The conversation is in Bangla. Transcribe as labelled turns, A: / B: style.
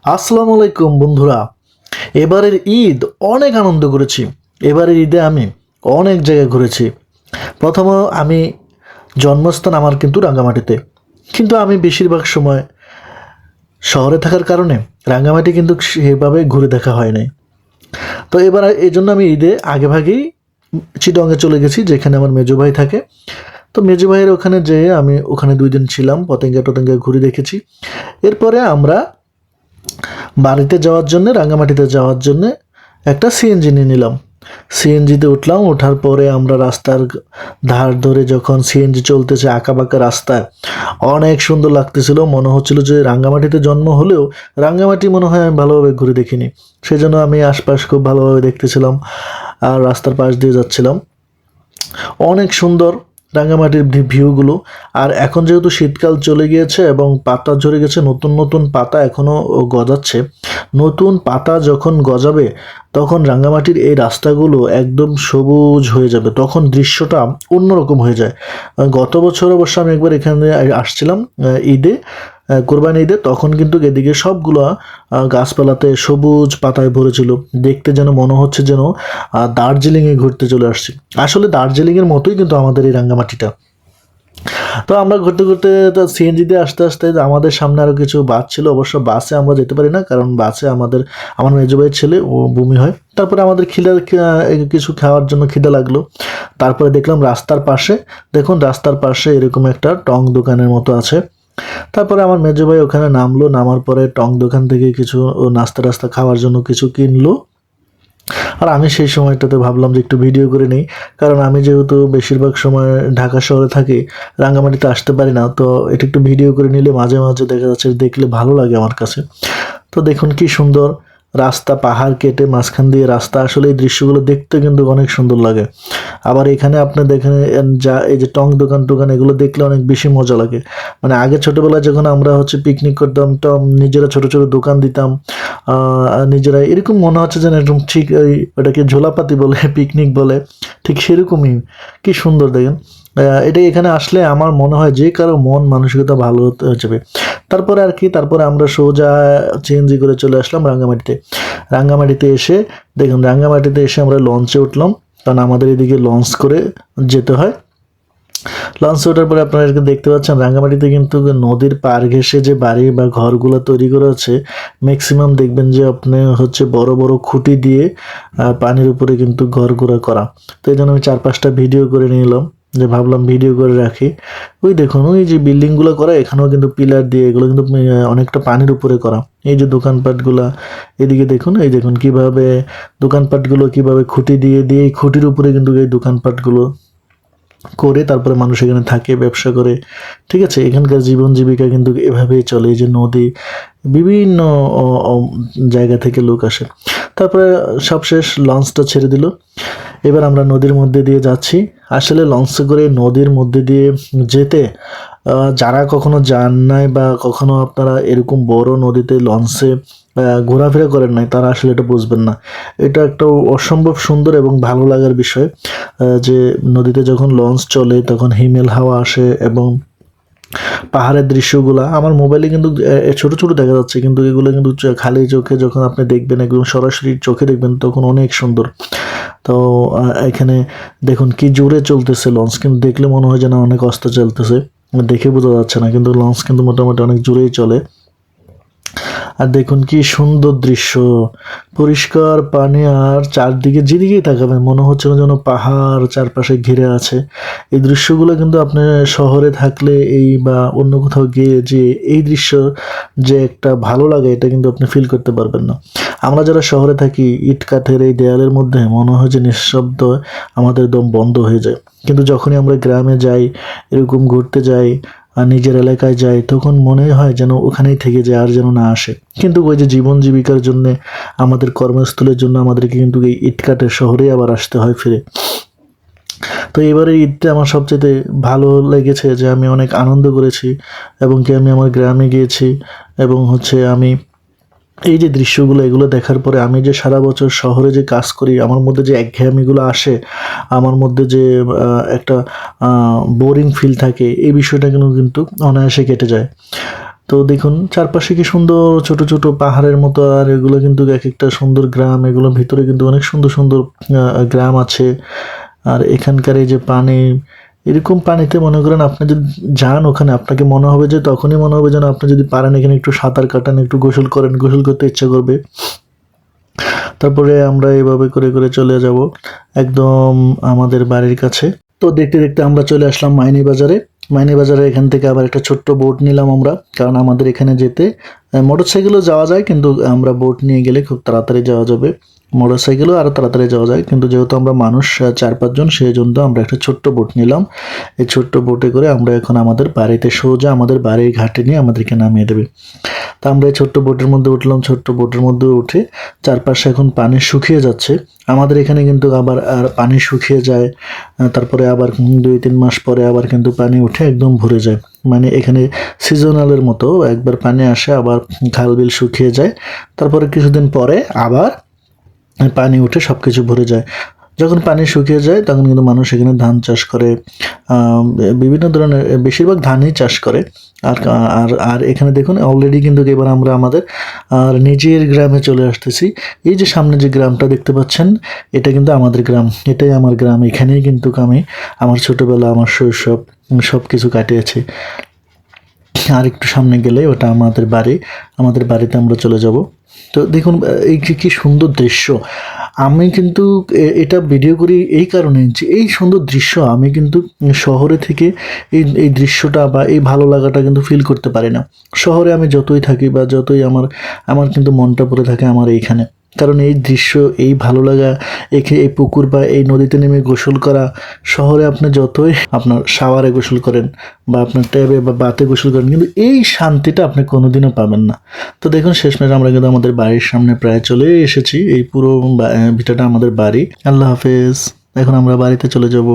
A: আসসালামু আলাইকুম বন্ধুরা। এবারের ঈদ অনেক আনন্দ করেছি। এবারের ঈদে আমি অনেক জায়গায় ঘুরেছি। প্রথমে আমি জন্মস্থান আমার কিন্তু রাঙ্গামাটিতে, কিন্তু আমি বেশিরভাগ সময় শহরে থাকার কারণে রাঙ্গামাটি কিন্তু সেভাবে ঘুরে দেখা হয় নাই। তো এবার এই জন্য আমি ঈদে আগেভাগেই চিটংয়ে চলে গেছি, যেখানে আমার মেজো ভাই থাকে। তো মেজো ভাইয়ের ওখানে যেয়ে আমি ওখানে 2 দিন ছিলাম, পতেঙ্গা টতেঙ্গা ঘুরে দেখেছি। এরপরে আমরা বাড়িতে যাওয়ার জন্য, রাঙ্গামাটিতে যাওয়ার জন্য একটা সিএনজি নিয়ে নিলাম। সিএনজিতে উঠলাম। ওঠার পরে আমরা রাস্তার ধার ধরে যখন সিএনজি চলতেছে আঁকাবাঁকা রাস্তায়, অনেক সুন্দর লাগতেছিল। মনে হচ্ছিল যে রাঙ্গামাটিতে জন্ম হলেও রাঙ্গামাটি মনে হয় আমি ভালোভাবে ঘুরে দেখিনি। সেজন্য আমি আশপাশ খুব ভালোভাবে দেখতেছিলাম আর রাস্তার পাশ দিয়ে যাচ্ছিলাম। অনেক সুন্দর রাঙ্গামাটির ভিউগুলো। আর এখন যেহেতু শীতকাল চলে গিয়েছে এবং পাতা ঝরে গেছে, নতুন নতুন পাতা এখনও গজাচ্ছে। নতুন পাতা যখন গজাবে তখন রাঙ্গামাটির এই রাস্তাগুলো একদম সবুজ হয়ে যাবে, তখন দৃশ্যটা অন্যরকম হয়ে যায়। গত বছর অবশ্য আমি একবার এখানে আসছিলাম ঈদে, কোরবানি ঈদে, তখন কিন্তু এদিকে সবগুলো গাছপালাতে সবুজ পাতায় ভরেছিল। দেখতে যেন মনে হচ্ছে যেন দার্জিলিংয়ে ঘুরতে চলে আসছি। আসলে দার্জিলিংয়ের মতোই কিন্তু আমাদের এই রাঙ্গামাটিটা। তো আমরা ঘুরতে ঘুরতে তো সিএনজিতে আসতে আসতে আমাদের সামনে আরও কিছু বাস ছিল। অবশ্য বাসে আমরা যেতে পারি না, কারণ বাসে আমার মেজো ভাইয়ের ছেলে ও বমি হয়। তারপরে আমাদের কিছু খাওয়ার জন্য খিদে লাগলো। তারপরে দেখলাম রাস্তার পাশে, দেখুন রাস্তার পাশে এরকম একটা টং দোকানের মতো আছে। তারপরে আমার মেজো ভাই ওখানে নামলো। নামার পরে টং দোকান থেকে কিছু নাস্তা টাস্তা খাওয়ার জন্য কিছু কিনলো। আর আমি সেই সময়টাতে ভাবলাম যে একটু ভিডিও করে নেই, কারণ আমি যেহেতু বেশিরভাগ সময় ঢাকা শহরে থাকি, রাঙ্গামাটিতে আসতে পারি না। তো এটা একটু ভিডিও করে নিলে মাঝে মাঝে দেখা যাচ্ছে, দেখলে ভালো লাগে আমার কাছে। তো দেখুন কি সুন্দর রাস্তা, পাহাড় কেটে মাঝখান দিয়ে রাস্তা। আসলে এই দৃশ্যগুলো দেখতে কিন্তু অনেক সুন্দর লাগে। আবার এখানে আপনি দেখেন, যা এই যে টং দোকান টোকান, এগুলো দেখলে অনেক বেশি মজা লাগে। মানে আগে ছোটবেলায় যখন আমরা পিকনিক করতাম, তো নিজেরা ছোট ছোট দোকান দিতাম, নিজেরা এরকম মনে হচ্ছে যেন একদম ঠিক ওটাকে ঝোলাপাতি বলে পিকনিক বলে, ঠিক সেরকমই। কি সুন্দর দেখেন। এটা এখানে আসলে আমার মনে হয় যে কারো মন মানসিকতা ভালো হতে যাবে। তারপরে আর কি, তারপরে আমরা সোজা চেঞ্জি করে চলে আসলাম রাঙ্গামাটিতে। রাঙ্গামাটিতে এসে দেখুন, রাঙ্গামাটিতে এসে আমরা লঞ্চে উঠলাম, কারণ আমাদের এদিকে লঞ্চ করে যেতে হয়। লঞ্চে ওঠার পরে আপনারা দেখতে পাচ্ছেন রাঙ্গামাটিতে কিন্তু নদীর পাড় ঘেঁষে যে বাড়ি বা ঘরগুলো তৈরি করা আছে, ম্যাক্সিমাম দেখবেন যে আপনি বড় বড় খুঁটি দিয়ে পানির উপরে কিন্তু ঘরগুলো করা। তো এই জন্য আমি 4-5টা ভিডিও করে নিলাম, যে ভাবলাম ভিডিও করে রাখি। ওই দেখুন, ওই যে বিল্ডিংগুলো করা, এখানেও কিন্তু পিলার দিয়ে, এগুলো কিন্তু অনেকটা পানির উপরে করা। এই যে দোকানপাটগুলা, এদিকে দেখুন, এই দেখুন কিভাবে দোকানপাটগুলো কিভাবে খুঁটি দিয়ে দিয়ে, এই খুঁটির উপরে কিন্তু এই দোকানপাটগুলো করে তারপরে মানুষ এখানে থাকে, ব্যবসা করে। ঠিক আছে, এখানকার জীবন জীবিকা কিন্তু এভাবেই চলে। এই যে নদী, বিভিন্ন জায়গা থেকে লোক আসে। তারপরে সবশেষ লঞ্চটা ছেড়ে দিল। এবার আমরা নদীর মধ্যে দিয়ে যাচ্ছি। আসলে লঞ্চে করে নদীর মধ্যে দিয়ে যেতে, যারা কখনো যান নাই বা কখনো আপনারা এরকম বড় নদীতে লঞ্চে ঘোরাফেরা করেন নাই, তারা আসলে এটা বুঝবেন না। এটা একটা অসম্ভব সুন্দর এবং ভালো লাগার বিষয়, যে নদীতে যখন লঞ্চ চলে তখন হিমেল হাওয়া আসে এবং পাহাড়ের দৃশ্যগুলা আমার মোবাইলে কিন্তু ছোট ছোট দেখা যাচ্ছে, কিন্তু এগুলো কিন্তু খালি চোখে যখন আপনি দেখবেন, একদম সরাসরি চোখে দেখবেন, তখন অনেক সুন্দর। তো এখানে দেখুন কি জোরে চলতেছে লঞ্চ, কিন্তু দেখলে মনে হয় যেন অনেক আস্তে চলতেছে, দেখে বোঝা যাচ্ছে না, কিন্তু লঞ্চ কিন্তু মোটামুটি অনেক জোরেই চলে। আর দেখুন কি সুন্দর দৃশ্য, পরিষ্কার পানি, আর চারদিকে যেদিকেই তাকাবেন মনে হচ্ছে যেন পাহাড় চারপাশে ঘিরে আছে। এই দৃশ্যগুলো কিন্তু আপনি শহরে থাকলে বা অন্য কোথাও গিয়ে যে এই দৃশ্য যে একটা ভালো লাগে, এটা কিন্তু আপনি ফিল করতে পারবেন না। আমরা যারা শহরে থাকি, ইট কাঠের এই দেয়ালের মধ্যে মনে হয় যে নিঃশব্দ আমাদের দম বন্ধ হয়ে যায়। কিন্তু যখনই আমরা গ্রামে যাই, এরকম ঘুরতে যাই আর নিজের এলাকায় যাই, তখন মনে হয় যেন ওখানেই থেকে যায়, আর যেন না আসে। কিন্তু ওই যে জীবন জীবিকার জন্য, আমাদের কর্মস্থলের জন্য আমাদেরকে কিন্তু এই ইটকাটের শহরেই আবার আসতে হয় ফিরে। তো এবারে ঈদটা আমার সবচেয়ে ভালো লেগেছে যে আমি অনেক আনন্দ করেছি, এবং কি আমি আমার গ্রামে গিয়েছি, এবং আমি এই যে দৃশ্যগুলো, এগুলো দেখার পরে আমি যে সারা বছর শহরে যে কাজ করি, আমার মধ্যে যে একঘেয়েমিগুলো আসে, আমার মধ্যে যে একটা বোরিং ফিল থাকে, এই বিষয়টা কিন্তু অনায়াসে কেটে যায়। তো দেখুন চারপাশে কি সুন্দর ছোট ছোট পাহাড়ের মতো, আর এগুলো কিন্তু এক একটা সুন্দর গ্রাম, এগুলোর ভিতরে কিন্তু অনেক সুন্দর সুন্দর গ্রাম আছে। আর এখানকার এই যে পানি, এরকম পানিতে মনে করেন আপনি যদি যান ওখানে, আপনাকে মনে হবে যে তখনই মনে হবে যেন আপনি যদি পারেন এখানে একটু সাঁতার কাটান, একটু গোসল করেন, গোসল করতে ইচ্ছা করবে। তারপরে আমরা এইভাবে করে করে চলে যাব একদম আমাদের বাড়ির কাছে। তো দেখতে দেখতে আমরা চলে আসলাম মাইনী বাজারে। মাইনী বাজারে এখান থেকে আবার একটা ছোট্ট বোট নিলাম আমরা, কারণ আমাদের এখানে যেতে মোটরসাইকেলও যাওয়া যায়, কিন্তু আমরা বোট নিয়ে গেলে খুব তাড়াতাড়ি যাওয়া যাবে। মোটরসাইকেলও আরও তাড়াতাড়ি যাওয়া যায়, কিন্তু যেহেতু আমরা মানুষ 4-5 জন, সেই জন্য আমরা একটা ছোট্ট বোট নিলাম। এই ছোট্ট বোটে করে আমরা এখন আমাদের বাড়িতে সোজা আমাদের বাড়ির ঘাটে নিয়ে আমাদেরকে নামিয়ে দেবে। তা আমরা এই ছোট্ট বোটের মধ্যে উঠলাম। ছোট্ট বোটের মধ্যে উঠে চারপাশে এখন পানি শুকিয়ে যাচ্ছে। আমাদের এখানে কিন্তু আবার আর পানি শুকিয়ে যায়, তারপরে আবার 2-3 মাস পরে আবার কিন্তু পানি উঠে একদম ভরে যায়। মানে এখানে সিজনালের মতো একবার পানি আসে, আবার খাল বিল শুকিয়ে যায়, তারপরে কিছুদিন পরে আবার পানি উঠে সব কিছু ভরে যায়। যখন পানি শুকিয়ে যায় তখন কিন্তু মানুষ এখানে ধান চাষ করে, বিভিন্ন ধরনের, বেশিরভাগ ধানই চাষ করে। আর আর আর এখানে দেখুন অলরেডি কিন্তু এবার আমরা আমাদের আর নিজের গ্রামে চলে আসতেছি। এই যে সামনে যে গ্রামটা দেখতে পাচ্ছেন, এটা কিন্তু আমাদের গ্রাম, এটাই আমার গ্রাম। এখানেই কিন্তু আমি আমার ছোটবেলা, আমার শৈশব সব কিছু কাটিয়েছি। আর একটু সামনে গেলে ওটা আমাদের বাড়ি, আমাদের বাড়িতে আমরা চলে যাব। তো দেখুন এই যে কি সুন্দর দৃশ্য। আমি কিন্তু এটা ভিডিও করি এই কারণে যে এই সুন্দর দৃশ্য আমি কিন্তু শহরে থেকে এই দৃশ্যটা বা এই ভালো লাগাটা কিন্তু ফিল করতে পারি না। শহরে আমি যতই থাকি বা যতই আমার আমার কিন্তু মনটা পড়ে থাকে আমার এইখানে, কারণ এই দৃশ্য, এই ভালো লাগা, এই পুকুর বা এই নদীতে নেমে গোসল করা, শহরে আপনি যতই আপনার শাওয়ারে গোসল করেন বা আপনার ট্যাবে বা বাতে গোসল করেন, কিন্তু এই শান্তিটা আপনি কোনোদিনও পাবেন না। তো দেখুন শেষমেশ আমরা কিন্তু আমাদের বাড়ির সামনে প্রায় চলে এসেছি। এই পুরো ভিটাটা আমাদের বাড়ি। আল্লাহ হাফেজ। এখন আমরা বাড়িতে চলে যাব।